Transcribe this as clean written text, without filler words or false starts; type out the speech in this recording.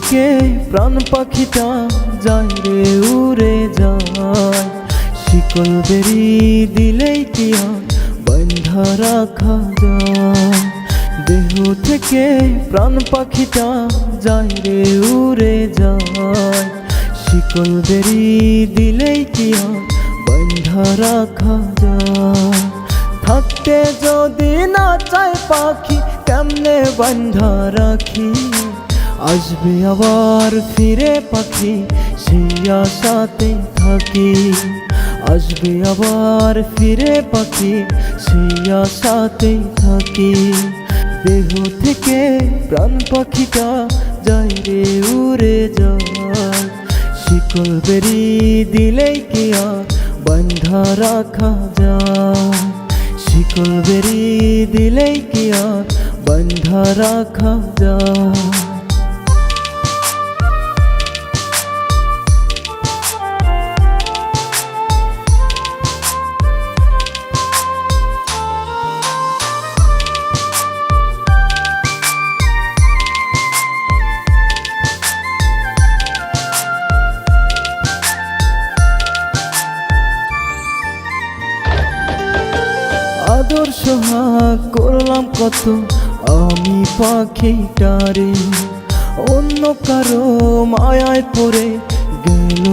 থেকে প্রাণ পাখিটা যায় রে উড়ে যায়, শিকল বেরি দিলেই কি আর বাঁধা রাখা যায়। দেহ থেকে প্রাণ পাখিটা যায় রে উড়ে যায়, শিকল বেরি দিলেই কি আর বাঁধা রাখা যায়। থাকতে যদি না চায় পাখি কেমনে বাঁধা রাখি, আসবে আবার ফিরে পাখি সেই আশাতে থাকি, আসবে আবার ফিরে পাখি সেই আশাতে থাকি। দেহ থেকে প্রাণ পাখিটা যায় রে উড়ে যায়, শিকল বেরি দিলেই কি আর বাঁধা রাখা যায়, শিকল বেরি দিলেই কি আর বাঁধা রাখা যায়। আদর সোহাগ করলাম কত আমি পাখিটারে, অন্য কারো মায়ায় পড়ে গেল